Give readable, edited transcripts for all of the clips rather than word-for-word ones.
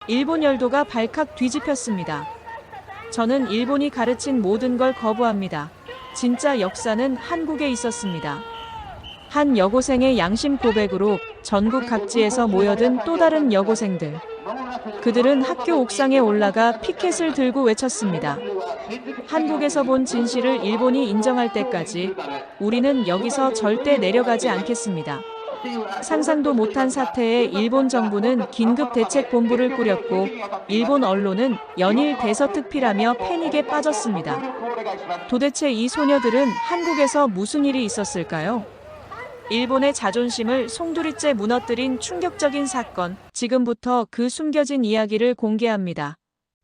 일본 열도가 발칵 뒤집혔습니다. 저는 일본이 가르친 모든 걸 거부합니다. 진짜 역사는 한국에 있었습니다. 한 여고생의 양심 고백으로 전국 각지에서 모여든 또 다른 여고생들. 그들은 학교 옥상에 올라가 피켓을 들고 외쳤습니다. 한국에서 본 진실을 일본이 인정할 때까지 우리는 여기서 절대 내려가지 않겠습니다. 상상도 못한 사태에 일본 정부는 긴급 대책본부를 꾸렸고 일본 언론은 연일 대서특필하며 패닉에 빠졌습니다. 도대체 이 소녀들은 한국에서 무슨 일이 있었을까요? 일본의 자존심을 송두리째 무너뜨린 충격적인 사건. 지금부터 그 숨겨진 이야기를 공개합니다.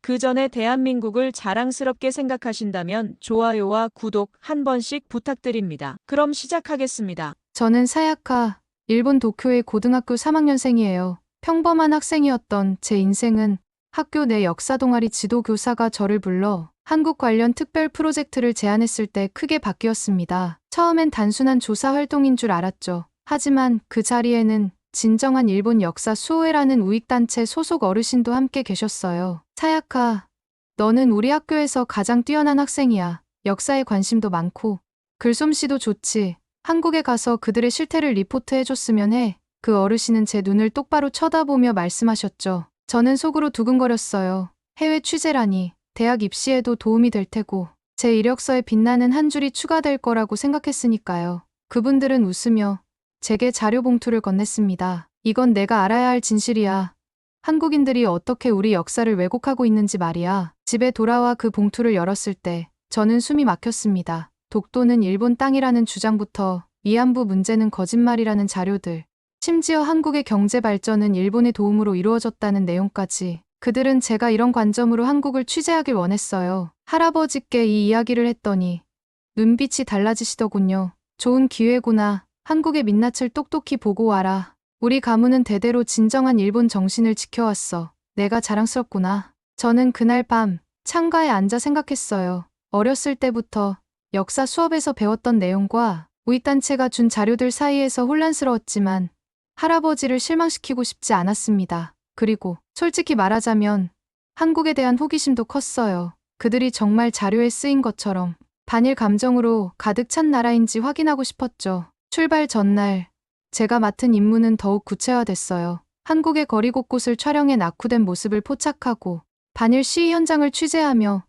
그 전에 대한민국을 자랑스럽게 생각하신다면 좋아요와 구독 한 번씩 부탁드립니다. 그럼 시작하겠습니다. 저는 사야카, 일본 도쿄의 고등학교 3학년생이에요. 평범한 학생이었던 제 인생은 학교 내 역사 동아리 지도 교사가 저를 불러 한국 관련 특별 프로젝트를 제안했을 때 크게 바뀌었습니다. 처음엔 단순한 조사 활동인 줄 알았죠. 하지만 그 자리에는 진정한 일본 역사 수호회라는 우익단체 소속 어르신도 함께 계셨어요. 사야카, 너는 우리 학교에서 가장 뛰어난 학생이야. 역사에 관심도 많고 글솜씨도 좋지. 한국에 가서 그들의 실태를 리포트해줬으면 해. 그 어르신은 제 눈을 똑바로 쳐다보며 말씀하셨죠. 저는 속으로 두근거렸어요. 해외 취재라니. 대학 입시에도 도움이 될 테고 제 이력서에 빛나는 한 줄이 추가될 거라고 생각했으니까요. 그분들은 웃으며 제게 자료 봉투를 건넸습니다. 이건 내가 알아야 할 진실이야. 한국인들이 어떻게 우리 역사를 왜곡하고 있는지 말이야. 집에 돌아와 그 봉투를 열었을 때 저는 숨이 막혔습니다. 독도는 일본 땅이라는 주장부터 위안부 문제는 거짓말이라는 자료들, 심지어 한국의 경제 발전은 일본의 도움으로 이루어졌다는 내용까지. 그들은 제가 이런 관점으로 한국을 취재하길 원했어요. 할아버지께 이 이야기를 했더니 눈빛이 달라지시더군요. 좋은 기회구나. 한국의 민낯을 똑똑히 보고 와라. 우리 가문은 대대로 진정한 일본 정신을 지켜왔어. 내가 자랑스럽구나. 저는 그날 밤 창가에 앉아 생각했어요. 어렸을 때부터 역사 수업에서 배웠던 내용과 우익단체가 준 자료들 사이에서 혼란스러웠지만 할아버지를 실망시키고 싶지 않았습니다. 그리고 솔직히 말하자면 한국에 대한 호기심도 컸어요. 그들이 정말 자료에 쓰인 것처럼 반일 감정으로 가득 찬 나라인지 확인하고 싶었죠. 출발 전날 제가 맡은 임무는 더욱 구체화됐어요. 한국의 거리 곳곳을 촬영해 낙후된 모습을 포착하고 반일 시위 현장을 취재하며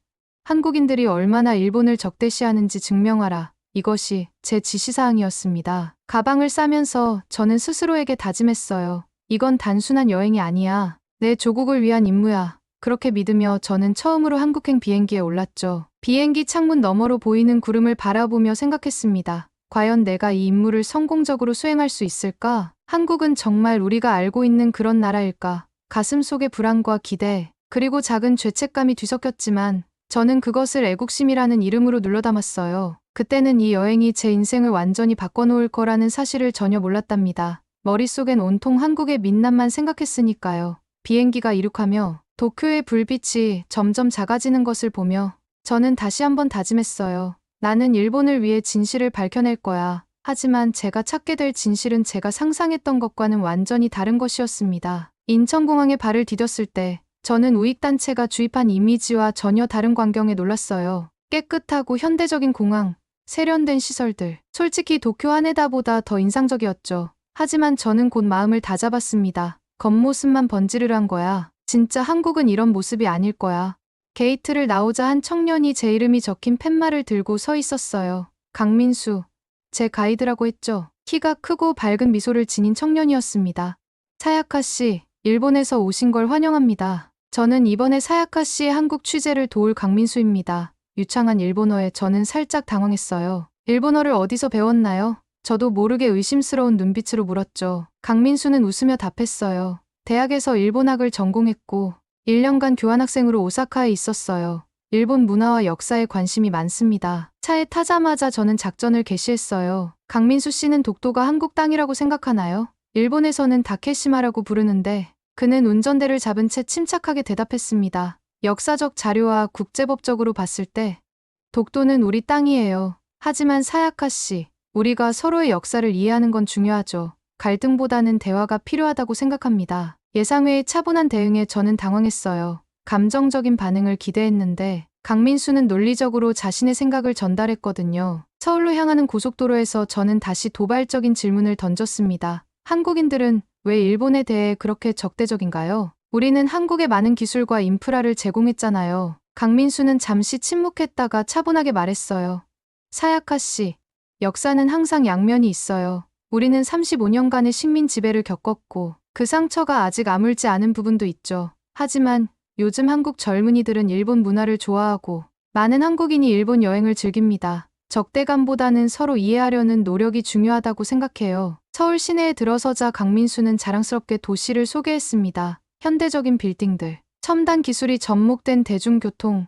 한국인들이 얼마나 일본을 적대시하는지 증명하라. 이것이 제 지시사항이었습니다. 가방을 싸면서 저는 스스로에게 다짐했어요. 이건 단순한 여행이 아니야. 내 조국을 위한 임무야. 그렇게 믿으며 저는 처음으로 한국행 비행기에 올랐죠. 비행기 창문 너머로 보이는 구름을 바라보며 생각했습니다. 과연 내가 이 임무를 성공적으로 수행할 수 있을까? 한국은 정말 우리가 알고 있는 그런 나라일까? 가슴속의 불안과 기대, 그리고 작은 죄책감이 뒤섞였지만 저는 그것을 애국심이라는 이름으로 눌러담았어요. 그때는 이 여행이 제 인생을 완전히 바꿔놓을 거라는 사실을 전혀 몰랐답니다. 머릿속엔 온통 한국의 민낯만 생각했으니까요. 비행기가 이륙하며 도쿄의 불빛이 점점 작아지는 것을 보며 저는 다시 한번 다짐했어요. 나는 일본을 위해 진실을 밝혀낼 거야. 하지만 제가 찾게 될 진실은 제가 상상했던 것과는 완전히 다른 것이었습니다. 인천공항에 발을 디뎠을 때 저는 우익단체가 주입한 이미지와 전혀 다른 광경에 놀랐어요. 깨끗하고 현대적인 공항, 세련된 시설들. 솔직히 도쿄 하네다보다 더 인상적이었죠. 하지만 저는 곧 마음을 다잡았습니다. 겉모습만 번지르르한 거야. 진짜 한국은 이런 모습이 아닐 거야. 게이트를 나오자 한 청년이 제 이름이 적힌 팻말을 들고 서 있었어요. 강민수. 제 가이드라고 했죠. 키가 크고 밝은 미소를 지닌 청년이었습니다. 사야카 씨, 일본에서 오신 걸 환영합니다. 저는 이번에 사야카 씨의 한국 취재를 도울 강민수입니다. 유창한 일본어에 저는 살짝 당황했어요. 일본어를 어디서 배웠나요? 저도 모르게 의심스러운 눈빛으로 물었죠. 강민수는 웃으며 답했어요. 대학에서 일본학을 전공했고 1년간 교환학생으로 오사카에 있었어요. 일본 문화와 역사에 관심이 많습니다. 차에 타자마자 저는 작전을 개시했어요. 강민수 씨는 독도가 한국 땅이라고 생각하나요? 일본에서는 다케시마라고 부르는데 그는 운전대를 잡은 채 침착하게 대답했습니다. 역사적 자료와 국제법적으로 봤을 때 독도는 우리 땅이에요. 하지만 사야카 씨, 우리가 서로의 역사를 이해하는 건 중요하죠. 갈등보다는 대화가 필요하다고 생각합니다. 예상 외의 차분한 대응에 저는 당황했어요. 감정적인 반응을 기대했는데 강민수는 논리적으로 자신의 생각을 전달했거든요. 서울로 향하는 고속도로에서 저는 다시 도발적인 질문을 던졌습니다. 한국인들은 왜 일본에 대해 그렇게 적대적인가요? 우리는 한국에 많은 기술과 인프라를 제공했잖아요. 강민수는 잠시 침묵했다가 차분하게 말했어요. 사야카 씨, 역사는 항상 양면이 있어요. 우리는 35년간의 식민 지배를 겪었고 그 상처가 아직 아물지 않은 부분도 있죠. 하지만 요즘 한국 젊은이들은 일본 문화를 좋아하고 많은 한국인이 일본 여행을 즐깁니다. 적대감보다는 서로 이해하려는 노력이 중요하다고 생각해요. 서울 시내에 들어서자 강민수는 자랑스럽게 도시를 소개했습니다. 현대적인 빌딩들, 첨단 기술이 접목된 대중교통,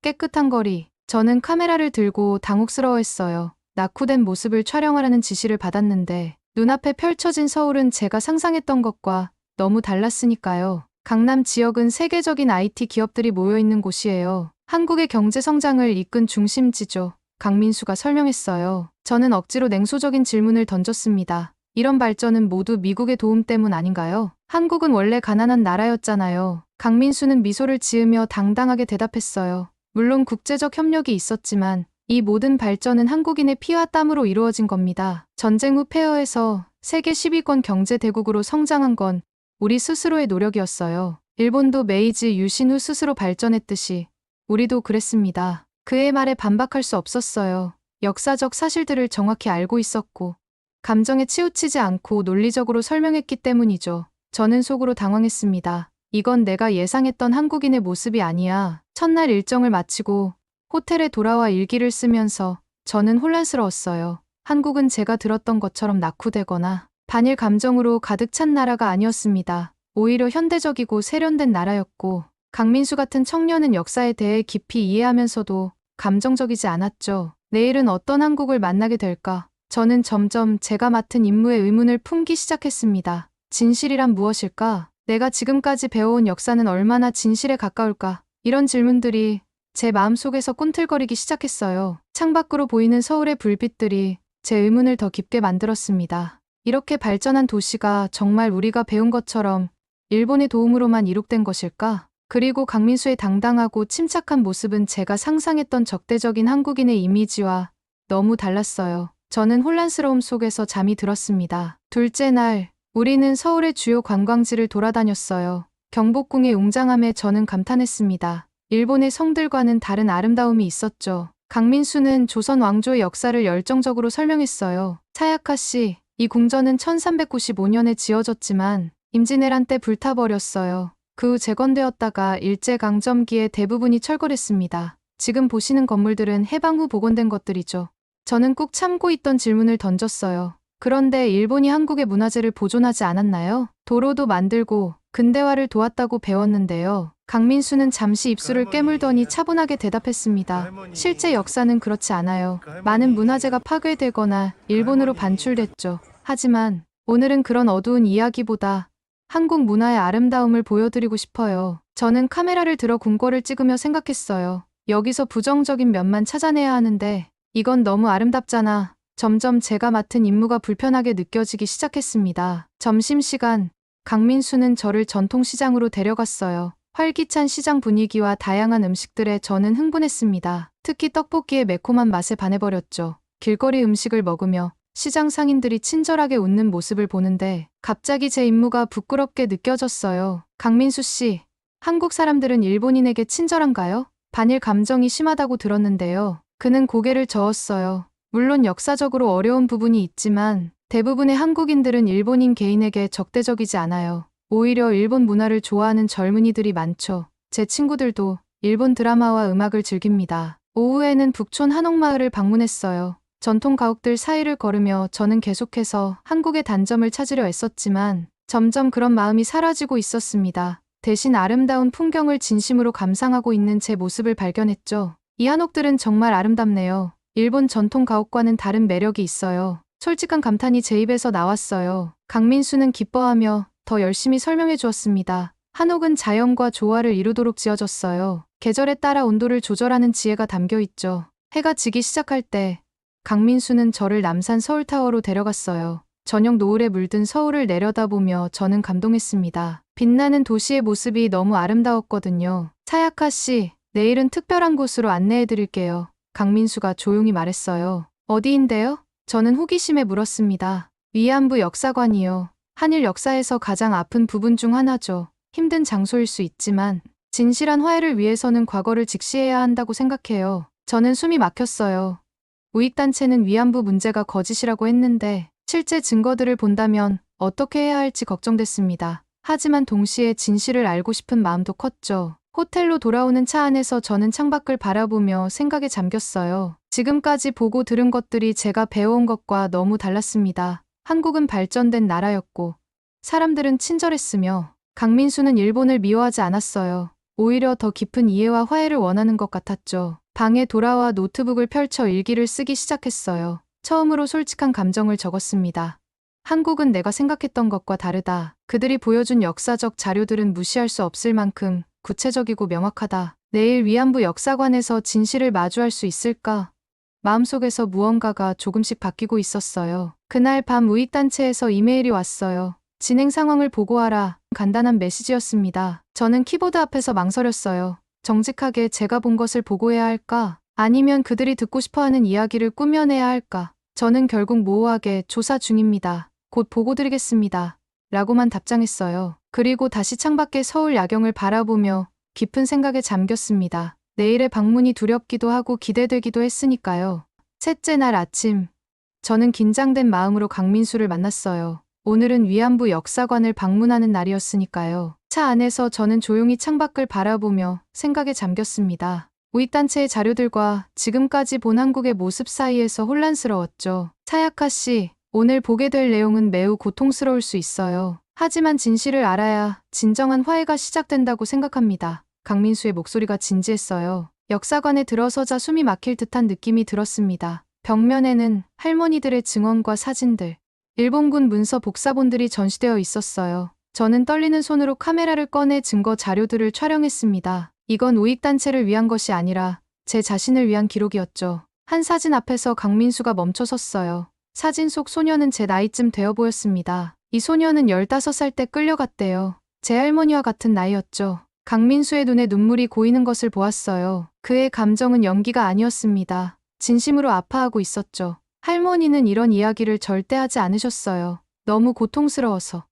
깨끗한 거리. 저는 카메라를 들고 당혹스러워했어요. 낙후된 모습을 촬영하라는 지시를 받았는데 눈앞에 펼쳐진 서울은 제가 상상했던 것과 너무 달랐으니까요. 강남 지역은 세계적인 IT 기업들이 모여있는 곳이에요. 한국의 경제 성장을 이끈 중심지죠. 강민수가 설명했어요. 저는 억지로 냉소적인 질문을 던졌습니다. 이런 발전은 모두 미국의 도움 때문 아닌가요? 한국은 원래 가난한 나라였잖아요. 강민수는 미소를 지으며 당당하게 대답했어요. 물론 국제적 협력이 있었지만 이 모든 발전은 한국인의 피와 땀으로 이루어진 겁니다. 전쟁 후 폐허에서 세계 10위권 경제 대국으로 성장한 건 우리 스스로의 노력이었어요. 일본도 메이지 유신 후 스스로 발전했듯이 우리도 그랬습니다. 그의 말에 반박할 수 없었어요. 역사적 사실들을 정확히 알고 있었고 감정에 치우치지 않고 논리적으로 설명했기 때문이죠. 저는 속으로 당황했습니다. 이건 내가 예상했던 한국인의 모습이 아니야. 첫날 일정을 마치고 호텔에 돌아와 일기를 쓰면서 저는 혼란스러웠어요. 한국은 제가 들었던 것처럼 낙후되거나 반일 감정으로 가득 찬 나라가 아니었습니다. 오히려 현대적이고 세련된 나라였고 강민수 같은 청년은 역사에 대해 깊이 이해하면서도 감정적이지 않았죠. 내일은 어떤 한국을 만나게 될까? 저는 점점 제가 맡은 임무에 의문을 품기 시작했습니다. 진실이란 무엇일까? 내가 지금까지 배워온 역사는 얼마나 진실에 가까울까? 이런 질문들이 제 마음속에서 꿈틀거리기 시작했어요. 창밖으로 보이는 서울의 불빛들이 제 의문을 더 깊게 만들었습니다. 이렇게 발전한 도시가 정말 우리가 배운 것처럼 일본의 도움으로만 이룩된 것일까? 그리고 강민수의 당당하고 침착한 모습은 제가 상상했던 적대적인 한국인의 이미지와 너무 달랐어요. 저는 혼란스러움 속에서 잠이 들었습니다. 둘째 날, 우리는 서울의 주요 관광지를 돌아다녔어요. 경복궁의 웅장함에 저는 감탄했습니다. 일본의 성들과는 다른 아름다움이 있었죠. 강민수는 조선 왕조의 역사를 열정적으로 설명했어요. 사야카 씨, 이 궁전은 1395년에 지어졌지만 임진왜란 때 불타버렸어요. 그 후 재건되었다가 일제강점기에 대부분이 철거됐습니다. 지금 보시는 건물들은 해방 후 복원된 것들이죠. 저는 꾹 참고 있던 질문을 던졌어요. 그런데 일본이 한국의 문화재를 보존하지 않았나요? 도로도 만들고 근대화를 도왔다고 배웠는데요. 강민수는 잠시 입술을 깨물더니 차분하게 대답했습니다. 실제 역사는 그렇지 않아요. 많은 문화재가 파괴되거나 일본으로 반출됐죠. 하지만 오늘은 그런 어두운 이야기보다 한국 문화의 아름다움을 보여드리고 싶어요. 저는 카메라를 들어 궁궐을 찍으며 생각했어요. 여기서 부정적인 면만 찾아내야 하는데 이건 너무 아름답잖아. 점점 제가 맡은 임무가 불편하게 느껴지기 시작했습니다. 점심시간, 강민수는 저를 전통시장으로 데려갔어요. 활기찬 시장 분위기와 다양한 음식들에 저는 흥분했습니다. 특히 떡볶이의 매콤한 맛에 반해버렸죠. 길거리 음식을 먹으며 시장 상인들이 친절하게 웃는 모습을 보는데 갑자기 제 임무가 부끄럽게 느껴졌어요. 강민수 씨, 한국 사람들은 일본인에게 친절한가요? 반일 감정이 심하다고 들었는데요. 그는 고개를 저었어요. 물론 역사적으로 어려운 부분이 있지만 대부분의 한국인들은 일본인 개인에게 적대적이지 않아요. 오히려 일본 문화를 좋아하는 젊은이들이 많죠. 제 친구들도 일본 드라마와 음악을 즐깁니다. 오후에는 북촌 한옥마을을 방문했어요. 전통 가옥들 사이를 걸으며 저는 계속해서 한국의 단점을 찾으려 애썼지만 점점 그런 마음이 사라지고 있었습니다. 대신 아름다운 풍경을 진심으로 감상하고 있는 제 모습을 발견했죠. 이 한옥들은 정말 아름답네요. 일본 전통 가옥과는 다른 매력이 있어요. 솔직한 감탄이 제 입에서 나왔어요. 강민수는 기뻐하며 더 열심히 설명해 주었습니다. 한옥은 자연과 조화를 이루도록 지어졌어요. 계절에 따라 온도를 조절하는 지혜가 담겨 있죠. 해가 지기 시작할 때 강민수는 저를 남산 서울타워로 데려갔어요. 저녁 노을에 물든 서울을 내려다보며 저는 감동했습니다. 빛나는 도시의 모습이 너무 아름다웠거든요. 사야카 씨, 내일은 특별한 곳으로 안내해 드릴게요. 강민수가 조용히 말했어요. 어디인데요? 저는 호기심에 물었습니다. 위안부 역사관이요. 한일 역사에서 가장 아픈 부분 중 하나죠. 힘든 장소일 수 있지만 진실한 화해를 위해서는 과거를 직시해야 한다고 생각해요. 저는 숨이 막혔어요. 우익단체는 위안부 문제가 거짓이라고 했는데 실제 증거들을 본다면 어떻게 해야 할지 걱정됐습니다. 하지만 동시에 진실을 알고 싶은 마음도 컸죠. 호텔로 돌아오는 차 안에서 저는 창밖을 바라보며 생각에 잠겼어요. 지금까지 보고 들은 것들이 제가 배워온 것과 너무 달랐습니다. 한국은 발전된 나라였고 사람들은 친절했으며 강민수는 일본을 미워하지 않았어요. 오히려 더 깊은 이해와 화해를 원하는 것 같았죠. 방에 돌아와 노트북을 펼쳐 일기를 쓰기 시작했어요. 처음으로 솔직한 감정을 적었습니다. 한국은 내가 생각했던 것과 다르다. 그들이 보여준 역사적 자료들은 무시할 수 없을 만큼 구체적이고 명확하다. 내일 위안부 역사관에서 진실을 마주할 수 있을까? 마음속에서 무언가가 조금씩 바뀌고 있었어요. 그날 밤 우익단체에서 이메일이 왔어요. 진행 상황을 보고하라. 간단한 메시지였습니다. 저는 키보드 앞에서 망설였어요. 정직하게 제가 본 것을 보고해야 할까? 아니면 그들이 듣고 싶어하는 이야기를 꾸며내야 할까? 저는 결국 모호하게 조사 중입니다. 곧 보고 드리겠습니다. 라고만 답장했어요. 그리고 다시 창밖의 서울 야경을 바라보며 깊은 생각에 잠겼습니다. 내일의 방문이 두렵기도 하고 기대되기도 했으니까요. 셋째 날 아침, 저는 긴장된 마음으로 강민수를 만났어요. 오늘은 위안부 역사관을 방문하는 날이었으니까요. 차 안에서 저는 조용히 창밖을 바라보며 생각에 잠겼습니다. 우익단체의 자료들과 지금까지 본 한국의 모습 사이에서 혼란스러웠죠. 사야카 씨, 오늘 보게 될 내용은 매우 고통스러울 수 있어요. 하지만 진실을 알아야 진정한 화해가 시작된다고 생각합니다. 강민수의 목소리가 진지했어요. 역사관에 들어서자 숨이 막힐 듯한 느낌이 들었습니다. 벽면에는 할머니들의 증언과 사진들, 일본군 문서 복사본들이 전시되어 있었어요. 저는 떨리는 손으로 카메라를 꺼내 증거 자료들을 촬영했습니다. 이건 우익단체를 위한 것이 아니라 제 자신을 위한 기록이었죠. 한 사진 앞에서 강민수가 멈춰 섰어요. 사진 속 소녀는 제 나이쯤 되어 보였습니다. 이 소녀는 15살 때 끌려갔대요. 제 할머니와 같은 나이였죠. 강민수의 눈에 눈물이 고이는 것을 보았어요. 그의 감정은 연기가 아니었습니다. 진심으로 아파하고 있었죠. 할머니는 이런 이야기를 절대 하지 않으셨어요. 너무 고통스러워서.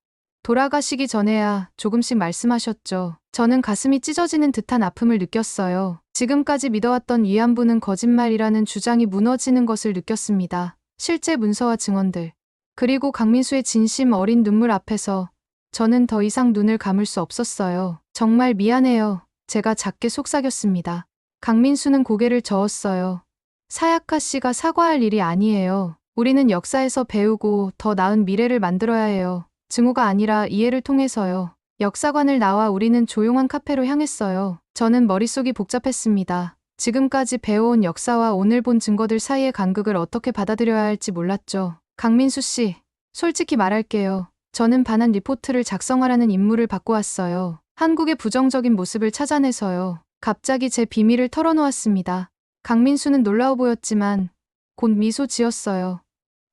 돌아가시기 전에야 조금씩 말씀하셨죠. 저는 가슴이 찢어지는 듯한 아픔을 느꼈어요. 지금까지 믿어왔던 위안부는 거짓말이라는 주장이 무너지는 것을 느꼈습니다. 실제 문서와 증언들, 그리고 강민수의 진심 어린 눈물 앞에서 저는 더 이상 눈을 감을 수 없었어요. 정말 미안해요. 제가 작게 속삭였습니다. 강민수는 고개를 저었어요. 사야카 씨가 사과할 일이 아니에요. 우리는 역사에서 배우고 더 나은 미래를 만들어야 해요. 증오가 아니라 이해를 통해서요. 역사관을 나와 우리는 조용한 카페로 향했어요. 저는 머릿속이 복잡했습니다. 지금까지 배워온 역사와 오늘 본 증거들 사이의 간극을 어떻게 받아들여야 할지 몰랐죠. 강민수 씨, 솔직히 말할게요. 저는 반한 리포트를 작성하라는 임무를 받고 왔어요. 한국의 부정적인 모습을 찾아내서요. 갑자기 제 비밀을 털어놓았습니다. 강민수는 놀라워 보였지만 곧 미소 지었어요.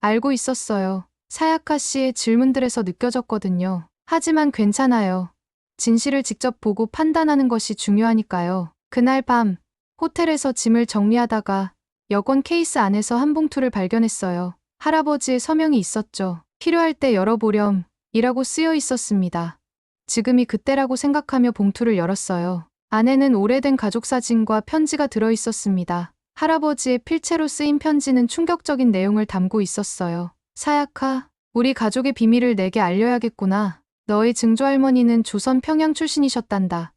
알고 있었어요. 사야카 씨의 질문들에서 느껴졌거든요. 하지만 괜찮아요. 진실을 직접 보고 판단하는 것이 중요하니까요. 그날 밤 호텔에서 짐을 정리하다가 여권 케이스 안에서 한 봉투를 발견했어요. 할아버지의 서명이 있었죠. 필요할 때 열어보렴 이라고 쓰여 있었습니다. 지금이 그때라고 생각하며 봉투를 열었어요. 안에는 오래된 가족 사진과 편지가 들어 있었습니다. 할아버지의 필체로 쓰인 편지는 충격적인 내용을 담고 있었어요. 사야카, 우리 가족의 비밀을 내게 알려야겠구나. 너의 증조할머니는 조선 평양 출신이셨단다.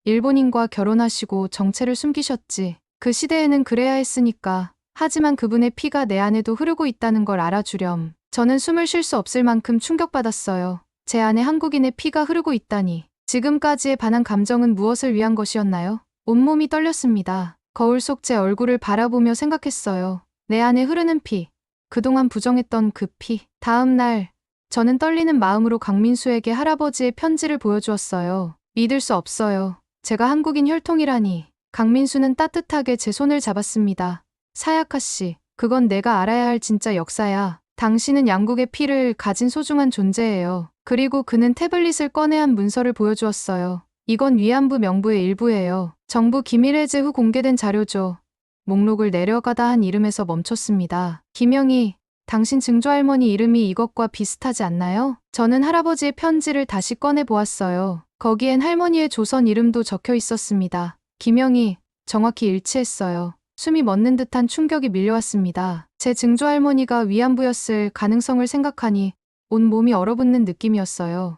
일본인과 결혼하시고 정체를 숨기셨지. 그 시대에는 그래야 했으니까. 하지만 그분의 피가 내 안에도 흐르고 있다는 걸 알아주렴. 저는 숨을 쉴 수 없을 만큼 충격받았어요. 제 안에 한국인의 피가 흐르고 있다니. 지금까지의 반한 감정은 무엇을 위한 것이었나요? 온몸이 떨렸습니다. 거울 속 제 얼굴을 바라보며 생각했어요. 내 안에 흐르는 피. 그동안 부정했던 그 피. 다음 날, 저는 떨리는 마음으로 강민수에게 할아버지의 편지를 보여주었어요. 믿을 수 없어요. 제가 한국인 혈통이라니. 강민수는 따뜻하게 제 손을 잡았습니다. 사야카 씨, 그건 내가 알아야 할 진짜 역사야. 당신은 양국의 피를 가진 소중한 존재예요. 그리고 그는 태블릿을 꺼내 한 문서를 보여주었어요. 이건 위안부 명부의 일부예요. 정부 기밀 해제 후 공개된 자료죠. 목록을 내려가다 한 이름에서 멈췄습니다. 김영희, 당신 증조할머니 이름이 이것과 비슷하지 않나요? 저는 할아버지의 편지를 다시 꺼내 보았어요. 거기엔 할머니의 조선 이름도 적혀 있었습니다. 김영희, 정확히 일치했어요. 숨이 멎는 듯한 충격이 밀려왔습니다. 제 증조할머니가 위안부였을 가능성을 생각하니 온 몸이 얼어붙는 느낌이었어요.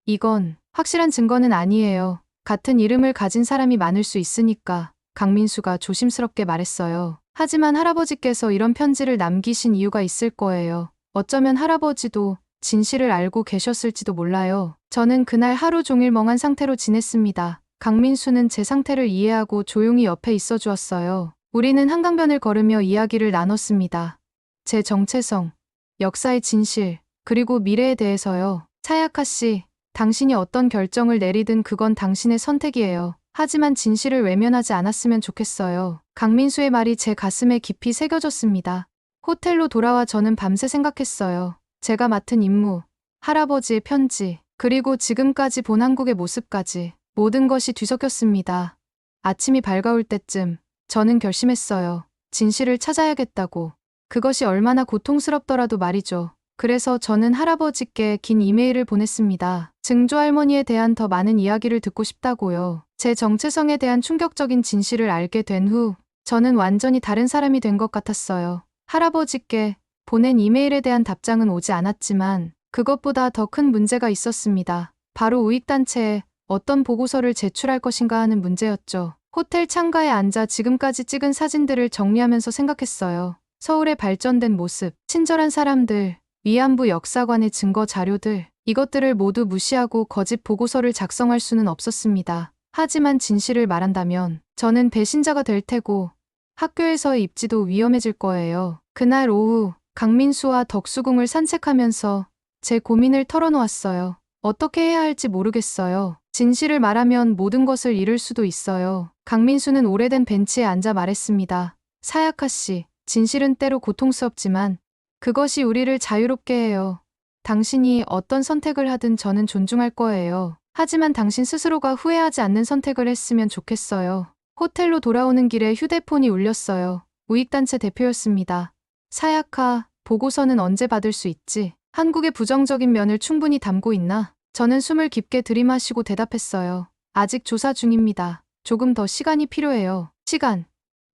이건 확실한 증거는 아니에요. 같은 이름을 가진 사람이 많을 수 있으니까 강민수가 조심스럽게 말했어요. 하지만 할아버지께서 이런 편지를 남기신 이유가 있을 거예요. 어쩌면 할아버지도 진실을 알고 계셨을지도 몰라요. 저는 그날 하루 종일 멍한 상태로 지냈습니다. 강민수는 제 상태를 이해하고 조용히 옆에 있어 주었어요. 우리는 한강변을 걸으며 이야기를 나눴습니다. 제 정체성, 역사의 진실, 그리고 미래에 대해서요. 사야카 씨, 당신이 어떤 결정을 내리든 그건 당신의 선택이에요. 하지만 진실을 외면하지 않았으면 좋겠어요. 강민수의 말이 제 가슴에 깊이 새겨졌습니다. 호텔로 돌아와 저는 밤새 생각했어요. 제가 맡은 임무, 할아버지의 편지, 그리고 지금까지 본 한국의 모습까지 모든 것이 뒤섞였습니다. 아침이 밝아올 때쯤 저는 결심했어요. 진실을 찾아야겠다고. 그것이 얼마나 고통스럽더라도 말이죠. 그래서 저는 할아버지께 긴 이메일을 보냈습니다. 증조할머니에 대한 더 많은 이야기를 듣고 싶다고요. 제 정체성에 대한 충격적인 진실을 알게 된 후 저는 완전히 다른 사람이 된 것 같았어요. 할아버지께 보낸 이메일에 대한 답장은 오지 않았지만 그것보다 더 큰 문제가 있었습니다. 바로 우익단체에 어떤 보고서를 제출할 것인가 하는 문제였죠. 호텔 창가에 앉아 지금까지 찍은 사진들을 정리하면서 생각했어요. 서울의 발전된 모습, 친절한 사람들, 위안부 역사관의 증거 자료들, 이것들을 모두 무시하고 거짓 보고서를 작성할 수는 없었습니다. 하지만 진실을 말한다면 저는 배신자가 될 테고 학교에서의 입지도 위험해질 거예요. 그날 오후 강민수와 덕수궁을 산책하면서 제 고민을 털어놓았어요. 어떻게 해야 할지 모르겠어요. 진실을 말하면 모든 것을 잃을 수도 있어요. 강민수는 오래된 벤치에 앉아 말했습니다. 사야카 씨, 진실은 때로 고통스럽지만 그것이 우리를 자유롭게 해요. 당신이 어떤 선택을 하든 저는 존중할 거예요. 하지만 당신 스스로가 후회하지 않는 선택을 했으면 좋겠어요. 호텔로 돌아오는 길에 휴대폰이 울렸어요. 우익단체 대표였습니다. 사야카, 보고서는 언제 받을 수 있지? 한국의 부정적인 면을 충분히 담고 있나? 저는 숨을 깊게 들이마시고 대답했어요. 아직 조사 중입니다. 조금 더 시간이 필요해요. 시간.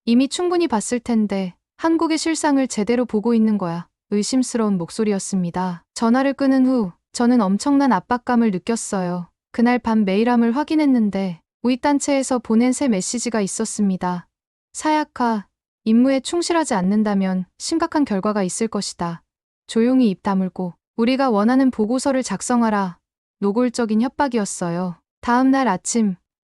이미 충분히 봤을 텐데 한국의 실상을 제대로 보고 있는 거야. 의심스러운 목소리였습니다. 전화를 끊은 후 저는 엄청난 압박감을 느꼈어요. 그날 밤 메일함을 확인했는데 우익단체에서 보낸 새 메시지가 있었습니다. 사야카, 임무에 충실하지 않는다면 심각한 결과가 있을 것이다. 조용히 입 다물고 우리가 원하는 보고서를 작성하라. 노골적인 협박이었어요. 다음 날 아침,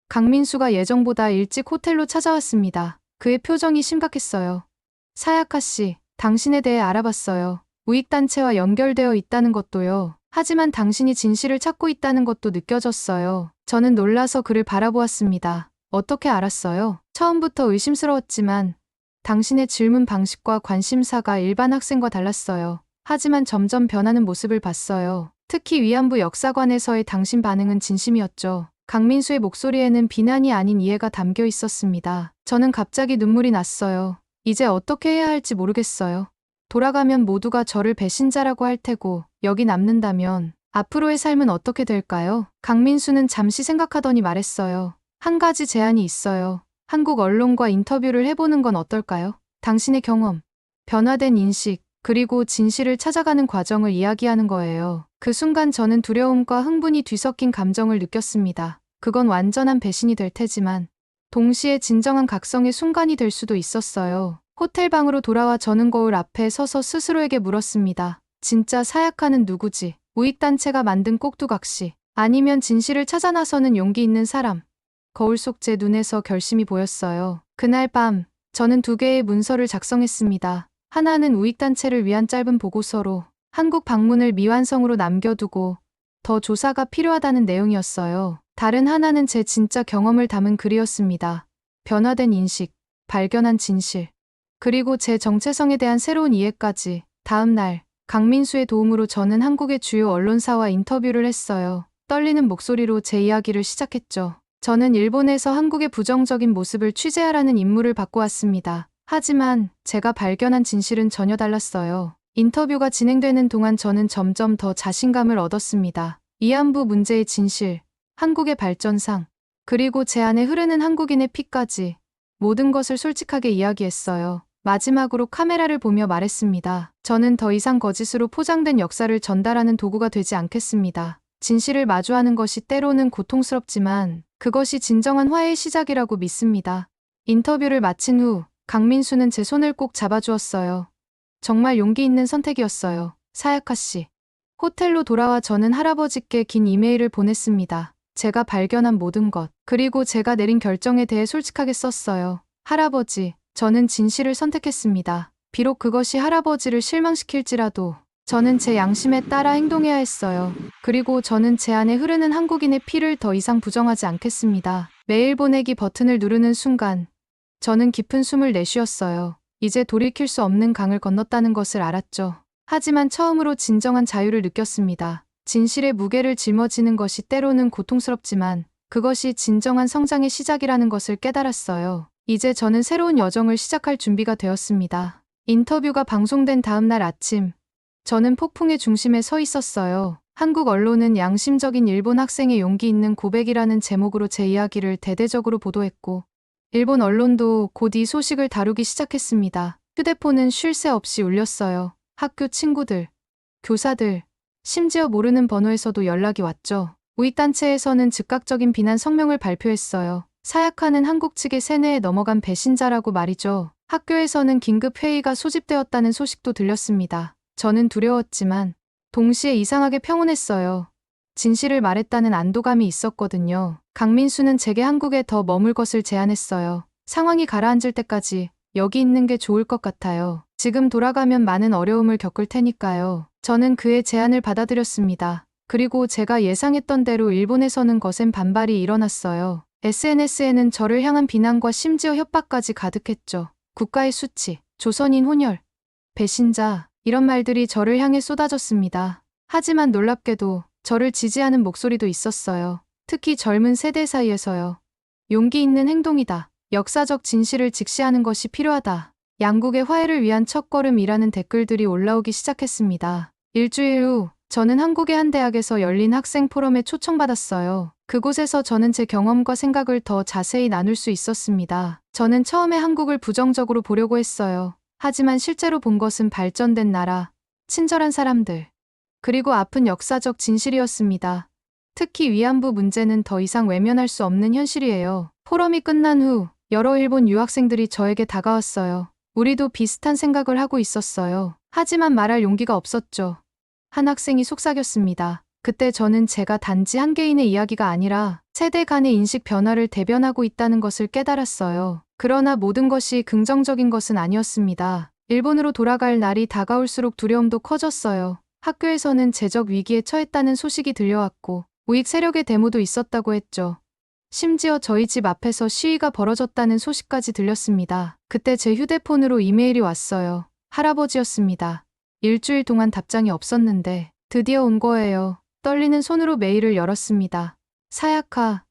강민수가 예정보다 일찍 호텔로 찾아왔습니다. 그의 표정이 심각했어요. 사야카 씨, 당신에 대해 알아봤어요. 우익단체와 연결되어 있다는 것도요. 하지만 당신이 진실을 찾고 있다는 것도 느껴졌어요. 저는 놀라서 그를 바라보았습니다. 어떻게 알았어요? 처음부터 의심스러웠지만 당신의 질문 방식과 관심사가 일반 학생과 달랐어요. 하지만 점점 변하는 모습을 봤어요. 특히 위안부 역사관에서의 당신 반응은 진심이었죠. 강민수의 목소리에는 비난이 아닌 이해가 담겨 있었습니다. 저는 갑자기 눈물이 났어요. 이제 어떻게 해야 할지 모르겠어요. 돌아가면 모두가 저를 배신자라고 할 테고 여기 남는다면 앞으로의 삶은 어떻게 될까요? 강민수는 잠시 생각하더니 말했어요. 한 가지 제안이 있어요. 한국 언론과 인터뷰를 해보는 건 어떨까요? 당신의 경험, 변화된 인식, 그리고 진실을 찾아가는 과정을 이야기하는 거예요. 그 순간 저는 두려움과 흥분이 뒤섞인 감정을 느꼈습니다. 그건 완전한 배신이 될 테지만 동시에 진정한 각성의 순간이 될 수도 있었어요. 호텔 방으로 돌아와 저는 거울 앞에 서서 스스로에게 물었습니다. 진짜 사약하는 누구지? 우익단체가 만든 꼭두각시? 아니면 진실을 찾아 나서는 용기 있는 사람? 거울 속 제 눈에서 결심이 보였어요. 그날 밤 저는 2개의 문서를 작성했습니다. 하나는 우익단체를 위한 짧은 보고서로 한국 방문을 미완성으로 남겨두고 더 조사가 필요하다는 내용이었어요. 다른 하나는 제 진짜 경험을 담은 글이었습니다. 변화된 인식, 발견한 진실, 그리고 제 정체성에 대한 새로운 이해까지. 다음 날 강민수의 도움으로 저는 한국의 주요 언론사와 인터뷰를 했어요. 떨리는 목소리로 제 이야기를 시작했죠. 저는 일본에서 한국의 부정적인 모습을 취재하라는 임무를 받고 왔습니다. 하지만 제가 발견한 진실은 전혀 달랐어요. 인터뷰가 진행되는 동안 저는 점점 더 자신감을 얻었습니다. 위안부 문제의 진실, 한국의 발전상, 그리고 제 안에 흐르는 한국인의 피까지 모든 것을 솔직하게 이야기했어요. 마지막으로 카메라를 보며 말했습니다. 저는 더 이상 거짓으로 포장된 역사를 전달하는 도구가 되지 않겠습니다. 진실을 마주하는 것이 때로는 고통스럽지만 그것이 진정한 화해의 시작이라고 믿습니다. 인터뷰를 마친 후 강민수는 제 손을 꼭 잡아주었어요. 정말 용기 있는 선택이었어요. 사야카 씨. 호텔로 돌아와 저는 할아버지께 긴 이메일을 보냈습니다. 제가 발견한 모든 것, 그리고 제가 내린 결정에 대해 솔직하게 썼어요. 할아버지, 저는 진실을 선택했습니다. 비록 그것이 할아버지를 실망시킬지라도 저는 제 양심에 따라 행동해야 했어요. 그리고 저는 제 안에 흐르는 한국인의 피를 더 이상 부정하지 않겠습니다. 메일 보내기 버튼을 누르는 순간 저는 깊은 숨을 내쉬었어요. 이제 돌이킬 수 없는 강을 건넜다는 것을 알았죠. 하지만 처음으로 진정한 자유를 느꼈습니다. 진실의 무게를 짊어지는 것이 때로는 고통스럽지만 그것이 진정한 성장의 시작이라는 것을 깨달았어요. 이제 저는 새로운 여정을 시작할 준비가 되었습니다. 인터뷰가 방송된 다음 날 아침, 저는 폭풍의 중심에 서 있었어요. 한국 언론은 양심적인 일본 학생의 용기 있는 고백이라는 제목으로 제 이야기를 대대적으로 보도했고, 일본 언론도 곧 이 소식을 다루기 시작했습니다. 휴대폰은 쉴 새 없이 울렸어요. 학교 친구들, 교사들, 심지어 모르는 번호에서도 연락이 왔죠. 우익단체에서는 즉각적인 비난 성명을 발표했어요. 사약하는 한국 측의 세뇌에 넘어간 배신자라고 말이죠. 학교에서는 긴급 회의가 소집되었다는 소식도 들렸습니다. 저는 두려웠지만 동시에 이상하게 평온했어요. 진실을 말했다는 안도감이 있었거든요. 강민수는 제게 한국에 더 머물 것을 제안했어요. 상황이 가라앉을 때까지 여기 있는 게 좋을 것 같아요. 지금 돌아가면 많은 어려움을 겪을 테니까요. 저는 그의 제안을 받아들였습니다. 그리고 제가 예상했던 대로 일본에서는 거센 반발이 일어났어요. SNS에는 저를 향한 비난과 심지어 협박까지 가득했죠. 국가의 수치, 조선인 혼혈, 배신자, 이런 말들이 저를 향해 쏟아졌습니다. 하지만 놀랍게도 저를 지지하는 목소리도 있었어요. 특히 젊은 세대 사이에서요. 용기 있는 행동이다. 역사적 진실을 직시하는 것이 필요하다. 양국의 화해를 위한 첫걸음이라는 댓글들이 올라오기 시작했습니다. 일주일 후 저는 한국의 한 대학에서 열린 학생 포럼에 초청받았어요. 그곳에서 저는 제 경험과 생각을 더 자세히 나눌 수 있었습니다. 저는 처음에 한국을 부정적으로 보려고 했어요. 하지만 실제로 본 것은 발전된 나라, 친절한 사람들, 그리고 아픈 역사적 진실이었습니다. 특히 위안부 문제는 더 이상 외면할 수 없는 현실이에요. 포럼이 끝난 후 여러 일본 유학생들이 저에게 다가왔어요. 우리도 비슷한 생각을 하고 있었어요. 하지만 말할 용기가 없었죠. 한 학생이 속삭였습니다. 그때 저는 제가 단지 한 개인의 이야기가 아니라 세대 간의 인식 변화를 대변하고 있다는 것을 깨달았어요. 그러나 모든 것이 긍정적인 것은 아니었습니다. 일본으로 돌아갈 날이 다가올수록 두려움도 커졌어요. 학교에서는 재적 위기에 처했다는 소식이 들려왔고 우익 세력의 데모도 있었다고 했죠. 심지어 저희 집 앞에서 시위가 벌어졌다는 소식까지 들렸습니다. 그때 제 휴대폰으로 이메일이 왔어요. 할아버지였습니다. 일주일 동안 답장이 없었는데 드디어 온 거예요. 떨리는 손으로 메일을 열었습니다. 사야카,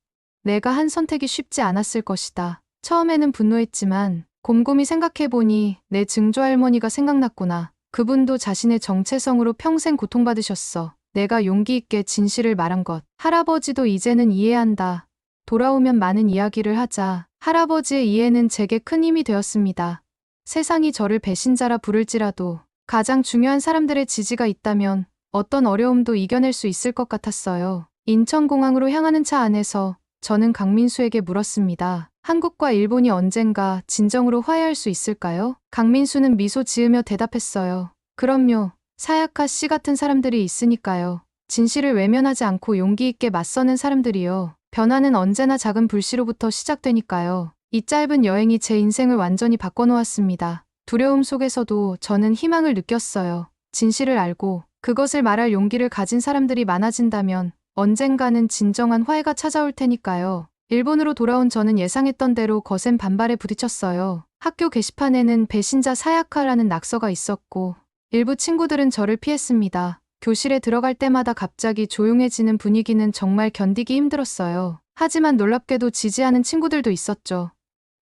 내가 한 선택이 쉽지 않았을 것이다. 처음에는 분노했지만 곰곰이 생각해보니 내 증조할머니가 생각났구나. 그분도 자신의 정체성으로 평생 고통받으셨어. 내가 용기 있게 진실을 말한 것. 할아버지도 이제는 이해한다. 돌아오면 많은 이야기를 하자. 할아버지의 이해는 제게 큰 힘이 되었습니다. 세상이 저를 배신자라 부를지라도 가장 중요한 사람들의 지지가 있다면 어떤 어려움도 이겨낼 수 있을 것 같았어요. 인천공항으로 향하는 차 안에서 저는 강민수에게 물었습니다. 한국과 일본이 언젠가 진정으로 화해할 수 있을까요? 강민수는 미소 지으며 대답했어요. 그럼요. 사야카 씨 같은 사람들이 있으니까요. 진실을 외면하지 않고 용기 있게 맞서는 사람들이요. 변화는 언제나 작은 불씨로부터 시작되니까요. 이 짧은 여행이 제 인생을 완전히 바꿔놓았습니다. 두려움 속에서도 저는 희망을 느꼈어요. 진실을 알고 그것을 말할 용기를 가진 사람들이 많아진다면 언젠가는 진정한 화해가 찾아올 테니까요. 일본으로 돌아온 저는 예상했던 대로 거센 반발에 부딪혔어요. 학교 게시판에는 배신자 사야카라는 낙서가 있었고 일부 친구들은 저를 피했습니다. 교실에 들어갈 때마다 갑자기 조용해지는 분위기는 정말 견디기 힘들었어요. 하지만 놀랍게도 지지하는 친구들도 있었죠.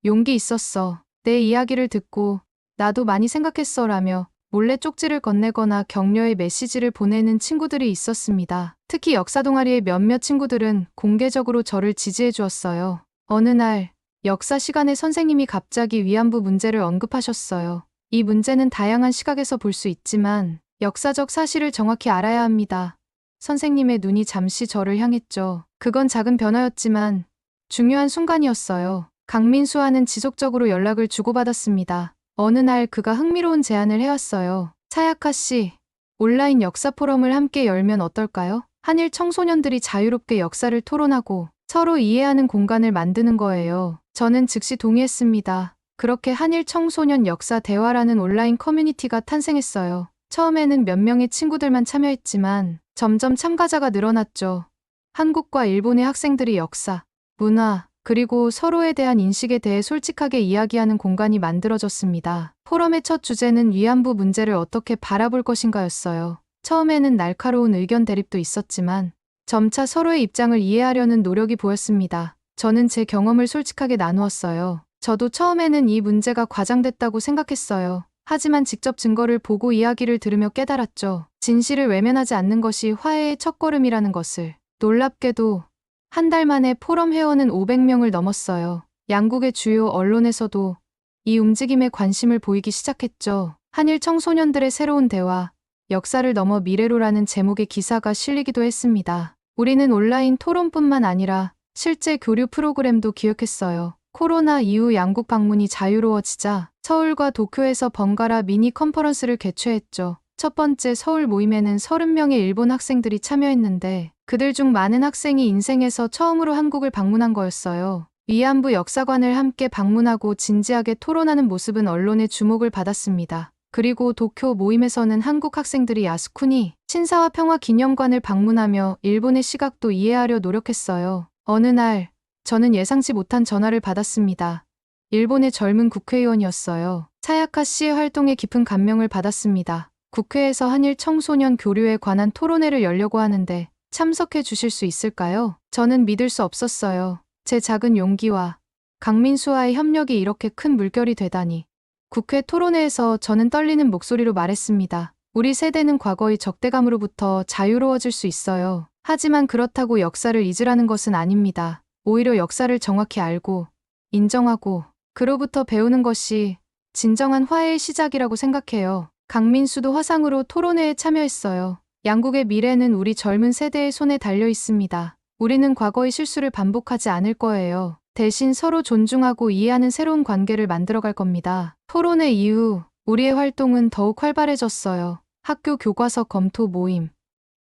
용기 있었어. 내 이야기를 듣고 나도 많이 생각했어 라며 몰래 쪽지를 건네거나 격려의 메시지를 보내는 친구들이 있었습니다. 특히 역사 동아리의 몇몇 친구들은 공개적으로 저를 지지해 주었어요. 어느 날 역사 시간에 선생님이 갑자기 위안부 문제를 언급하셨어요. 이 문제는 다양한 시각에서 볼 수 있지만 역사적 사실을 정확히 알아야 합니다. 선생님의 눈이 잠시 저를 향했죠. 그건 작은 변화였지만 중요한 순간이었어요. 강민수와는 지속적으로 연락을 주고받았습니다. 어느 날 그가 흥미로운 제안을 해왔어요. 차야카 씨, 온라인 역사 포럼을 함께 열면 어떨까요? 한일 청소년들이 자유롭게 역사를 토론하고 서로 이해하는 공간을 만드는 거예요. 저는 즉시 동의했습니다. 그렇게 한일 청소년 역사 대화라는 온라인 커뮤니티가 탄생했어요. 처음에는 몇 명의 친구들만 참여했지만 점점 참가자가 늘어났죠. 한국과 일본의 학생들이 역사, 문화, 그리고 서로에 대한 인식에 대해 솔직하게 이야기하는 공간이 만들어졌습니다. 포럼의 첫 주제는 위안부 문제를 어떻게 바라볼 것인가였어요. 처음에는 날카로운 의견 대립도 있었지만 점차 서로의 입장을 이해하려는 노력이 보였습니다. 저는 제 경험을 솔직하게 나누었어요. 저도 처음에는 이 문제가 과장됐다고 생각했어요. 하지만 직접 증거를 보고 이야기를 들으며 깨달았죠. 진실을 외면하지 않는 것이 화해의 첫걸음이라는 것을. 놀랍게도 한 달 만에 포럼 회원은 500명을 넘었어요. 양국의 주요 언론에서도 이 움직임에 관심을 보이기 시작했죠. 한일 청소년들의 새로운 대화, 역사를 넘어 미래로라는 제목의 기사가 실리기도 했습니다. 우리는 온라인 토론뿐만 아니라 실제 교류 프로그램도 기획했어요. 코로나 이후 양국 방문이 자유로워지자 서울과 도쿄에서 번갈아 미니 컨퍼런스를 개최했죠. 첫 번째 서울 모임에는 30명의 일본 학생들이 참여했는데 그들 중 많은 학생이 인생에서 처음으로 한국을 방문한 거였어요. 위안부 역사관을 함께 방문하고 진지하게 토론하는 모습은 언론의 주목을 받았습니다. 그리고 도쿄 모임에서는 한국 학생들이 야스쿠니 신사와 평화 기념관을 방문하며 일본의 시각도 이해하려 노력했어요. 어느 날 저는 예상치 못한 전화를 받았습니다. 일본의 젊은 국회의원이었어요. 차야카 씨의 활동에 깊은 감명을 받았습니다. 국회에서 한일 청소년 교류에 관한 토론회를 열려고 하는데 참석해 주실 수 있을까요? 저는 믿을 수 없었어요. 제 작은 용기와 강민수와의 협력이 이렇게 큰 물결이 되다니. 국회 토론회에서 저는 떨리는 목소리로 말했습니다. 우리 세대는 과거의 적대감으로부터 자유로워질 수 있어요. 하지만 그렇다고 역사를 잊으라는 것은 아닙니다. 오히려 역사를 정확히 알고, 인정하고, 그로부터 배우는 것이 진정한 화해의 시작이라고 생각해요. 강민수도 화상으로 토론회에 참여했어요. 양국의 미래는 우리 젊은 세대의 손에 달려 있습니다. 우리는 과거의 실수를 반복하지 않을 거예요. 대신 서로 존중하고 이해하는 새로운 관계를 만들어갈 겁니다. 토론회 이후 우리의 활동은 더욱 활발해졌어요. 학교 교과서 검토 모임,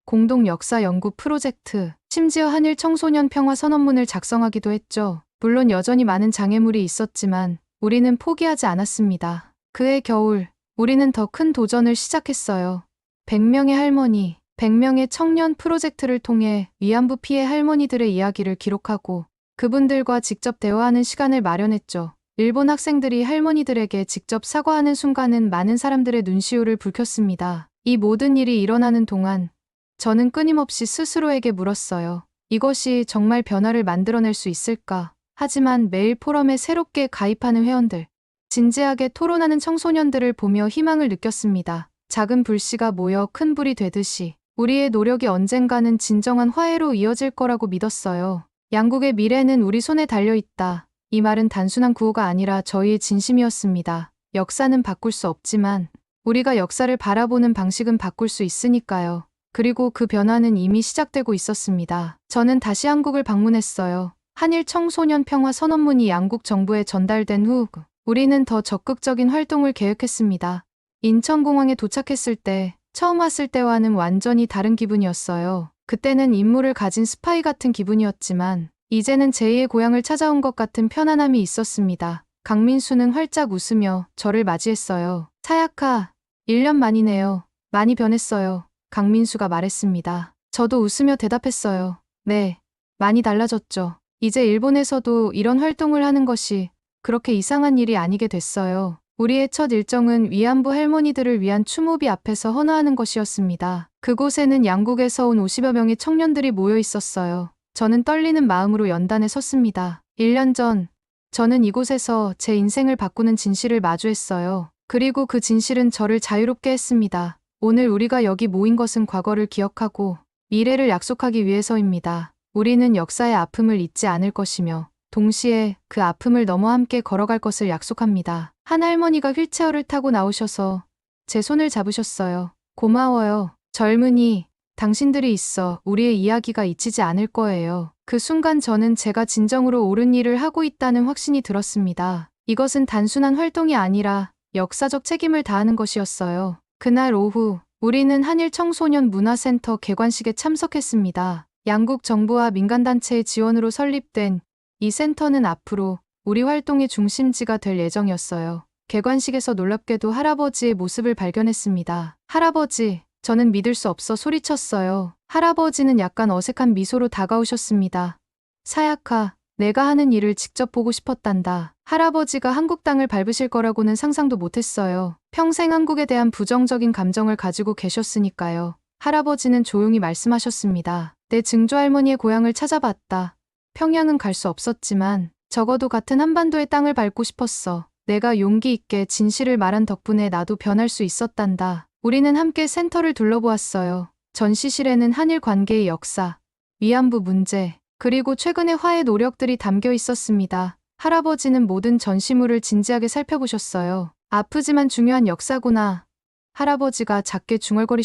공동 역사 연구 프로젝트, 심지어 한일 청소년 평화 선언문을 작성하기도 했죠. 물론 여전히 많은 장애물이 있었지만 우리는 포기하지 않았습니다. 그해 겨울, 우리는 더 큰 도전을 시작했어요. 100명의 할머니, 100명의 청년 프로젝트를 통해 위안부 피해 할머니들의 이야기를 기록하고 그분들과 직접 대화하는 시간을 마련했죠. 일본 학생들이 할머니들에게 직접 사과하는 순간은 많은 사람들의 눈시울을 붉혔습니다. 이 모든 일이 일어나는 동안 저는 끊임없이 스스로에게 물었어요. 이것이 정말 변화를 만들어낼 수 있을까? 하지만 매일 포럼에 새롭게 가입하는 회원들, 진지하게 토론하는 청소년들을 보며 희망을 느꼈습니다. 작은 불씨가 모여 큰 불이 되듯이 우리의 노력이 언젠가는 진정한 화해로 이어질 거라고 믿었어요. 양국의 미래는 우리 손에 달려있다. 이 말은 단순한 구호가 아니라 저희의 진심이었습니다. 역사는 바꿀 수 없지만 우리가 역사를 바라보는 방식은 바꿀 수 있으니까요. 그리고 그 변화는 이미 시작되고 있었습니다. 저는 다시 한국을 방문했어요. 한일 청소년 평화 선언문이 양국 정부에 전달된 후 우리는 더 적극적인 활동을 계획했습니다. 인천공항에 도착했을 때 처음 왔을 때와는 완전히 다른 기분이었어요. 그때는 임무를 가진 스파이 같은 기분이었지만 이제는 제2의 고향을 찾아온 것 같은 편안함이 있었습니다. 강민수는 활짝 웃으며 저를 맞이했어요. 차야카, 1년 만이네요. 많이 변했어요. 강민수가 말했습니다. 저도 웃으며 대답했어요. 네, 많이 달라졌죠. 이제 일본에서도 이런 활동을 하는 것이 그렇게 이상한 일이 아니게 됐어요. 우리의 첫 일정은 위안부 할머니들을 위한 추모비 앞에서 헌화하는 것이었습니다. 그곳에는 양국에서 온 50여 명의 청년들이 모여 있었어요. 저는 떨리는 마음으로 연단에 섰습니다. 1년 전, 저는 이곳에서 제 인생을 바꾸는 진실을 마주했어요. 그리고 그 진실은 저를 자유롭게 했습니다. 오늘 우리가 여기 모인 것은 과거를 기억하고 미래를 약속하기 위해서입니다. 우리는 역사의 아픔을 잊지 않을 것이며 동시에 그 아픔을 넘어 함께 걸어갈 것을 약속합니다. 한 할머니가 휠체어를 타고 나오셔서 제 손을 잡으셨어요. 고마워요. 젊은이, 당신들이 있어 우리의 이야기가 잊히지 않을 거예요. 그 순간 저는 제가 진정으로 옳은 일을 하고 있다는 확신이 들었습니다. 이것은 단순한 활동이 아니라 역사적 책임을 다하는 것이었어요. 그날 오후, 우리는 한일 청소년 문화센터 개관식에 참석했습니다. 양국 정부와 민간단체의 지원으로 설립된 이 센터는 앞으로 우리 활동의 중심지가 될 예정이었어요. 개관식에서 놀랍게도 할아버지의 모습을 발견했습니다. 할아버지, 저는 믿을 수 없어 소리쳤어요. 할아버지는 약간 어색한 미소로 다가오셨습니다. 사야카, 내가 하는 일을 직접 보고 싶었단다. 할아버지가 한국 땅을 밟으실 거라고는 상상도 못했어요. 평생 한국에 대한 부정적인 감정을 가지고 계셨으니까요. 할아버지는 조용히 말씀하셨습니다. 내 증조할머니의 고향을 찾아봤다. 평양은 갈 수 없었지만 적어도 같은 한반도의 땅을 밟고 싶었어. 내가 용기 있게 진실을 말한 덕분에 나도 변할 수 있었단다. 우리는 함께 센터를 둘러보았어요. 전시실에는 한일 관계의 역사, 위안부 문제, 그리고 최근의 화해 노력들이 담겨 있었습니다. 할아버지는 모든 전시물을 진지하게 살펴보셨어요. 아프지만 중요한 역사구나. 할아버지가 작게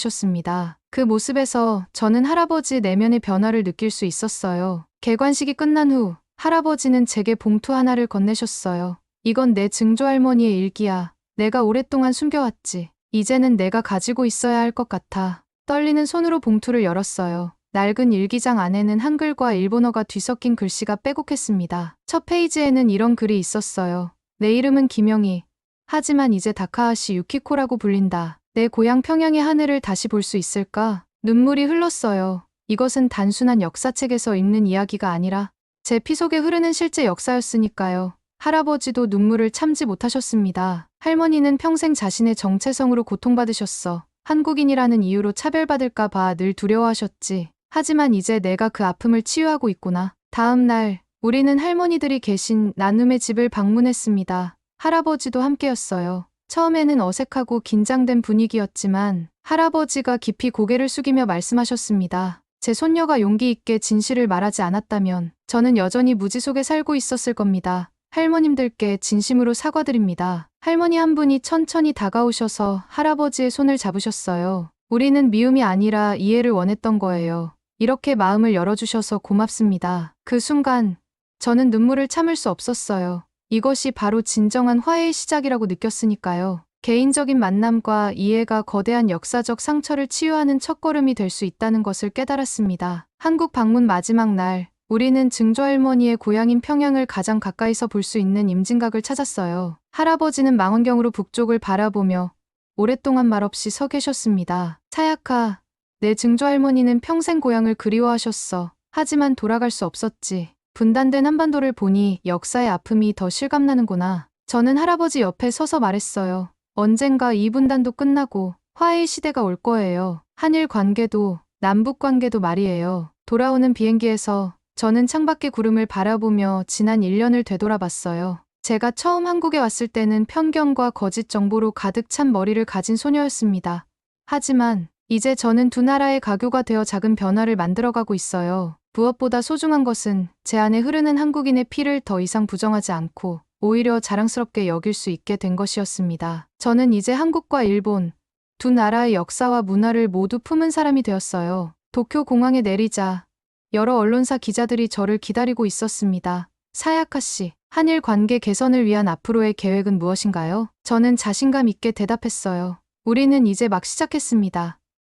중얼거리셨습니다. 그 모습에서 저는 할아버지의 내면의 변화를 느낄 수 있었어요. 개관식이 끝난 후 할아버지는 제게 봉투 하나를 건네셨어요. 이건 내 증조할머니의 일기야. 내가 오랫동안 숨겨왔지. 이제는 내가 가지고 있어야 할 것 같아. 떨리는 손으로 봉투를 열었어요. 낡은 일기장 안에는 한글과 일본어가 뒤섞인 글씨가 빼곡했습니다. 첫 페이지에는 이런 글이 있었어요. 내 이름은 김영희. 하지만 이제 다카하시 유키코라고 불린다. 내 고향 평양의 하늘을 다시 볼 수 있을까? 눈물이 흘렀어요. 이것은 단순한 역사책에서 읽는 이야기가 아니라 제 피 속에 흐르는 실제 역사였으니까요. 할아버지도 눈물을 참지 못하셨습니다. 할머니는 평생 자신의 정체성으로 고통받으셨어. 한국인이라는 이유로 차별받을까 봐 늘 두려워하셨지. 하지만 이제 내가 그 아픔을 치유하고 있구나. 다음 날, 우리는 할머니들이 계신 나눔의 집을 방문했습니다. 할아버지도 함께였어요. 처음에는 어색하고 긴장된 분위기였지만 할아버지가 깊이 고개를 숙이며 말씀하셨습니다. 제 손녀가 용기 있게 진실을 말하지 않았다면 저는 여전히 무지 속에 살고 있었을 겁니다. 할머님들께 진심으로 사과드립니다. 할머니 한 분이 천천히 다가오셔서 할아버지의 손을 잡으셨어요. 우리는 미움이 아니라 이해를 원했던 거예요. 이렇게 마음을 열어주셔서 고맙습니다. 그 순간 저는 눈물을 참을 수 없었어요. 이것이 바로 진정한 화해의 시작이라고 느꼈으니까요. 개인적인 만남과 이해가 거대한 역사적 상처를 치유하는 첫걸음이 될 수 있다는 것을 깨달았습니다. 한국 방문 마지막 날, 우리는 증조할머니의 고향인 평양을 가장 가까이서 볼 수 있는 임진각을 찾았어요. 할아버지는 망원경으로 북쪽을 바라보며 오랫동안 말없이 서 계셨습니다. 사야카, 내 증조할머니는 평생 고향을 그리워하셨어. 하지만 돌아갈 수 없었지. 분단된 한반도를 보니 역사의 아픔이 더 실감나는구나. 저는 할아버지 옆에 서서 말했어요. 언젠가 이 분단도 끝나고 화해의 시대가 올 거예요. 한일 관계도 남북 관계도 말이에요. 돌아오는 비행기에서 저는 창밖의 구름을 바라보며 지난 1년을 되돌아봤어요. 제가 처음 한국에 왔을 때는 편견과 거짓 정보로 가득 찬 머리를 가진 소녀였습니다. 하지만 이제 저는 두 나라의 가교가 되어 작은 변화를 만들어가고 있어요. 무엇보다 소중한 것은 제 안에 흐르는 한국인의 피를 더 이상 부정하지 않고 오히려 자랑스럽게 여길 수 있게 된 것이었습니다. 저는 이제 한국과 일본, 두 나라의 역사와 문화를 모두 품은 사람이 되었어요. 도쿄 공항에 내리자 여러 언론사 기자들이 저를 기다리고 있었습니다. 사야카 씨, 한일 관계 개선을 위한 앞으로의 계획은 무엇인가요? 저는 자신감 있게 대답했어요. 우리는 이제 막 시작했습니다.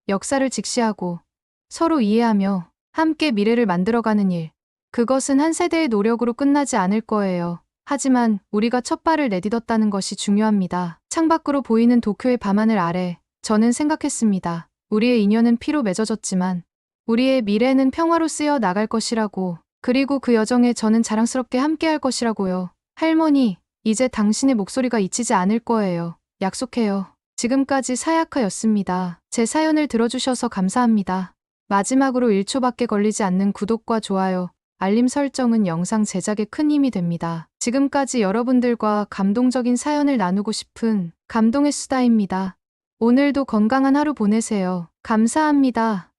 역사를 직시하고 서로 이해하며 함께 미래를 만들어가는 일. 그것은 한 세대의 노력으로 끝나지 않을 거예요. 하지만 우리가 첫 발을 내딛었다는 것이 중요합니다. 창밖으로 보이는 도쿄의 밤하늘 아래 저는 생각했습니다. 우리의 인연은 피로 맺어졌지만 우리의 미래는 평화로 쓰여 나갈 것이라고. 그리고 그 여정에 저는 자랑스럽게 함께할 것이라고요. 할머니, 이제 당신의 목소리가 잊히지 않을 거예요. 약속해요. 지금까지 사야카였습니다. 제 사연을 들어주셔서 감사합니다. 마지막으로 1초밖에 걸리지 않는 구독과 좋아요, 알림 설정은 영상 제작에 큰 힘이 됩니다. 지금까지 여러분들과 감동적인 사연을 나누고 싶은 감동의 수다입니다. 오늘도 건강한 하루 보내세요. 감사합니다.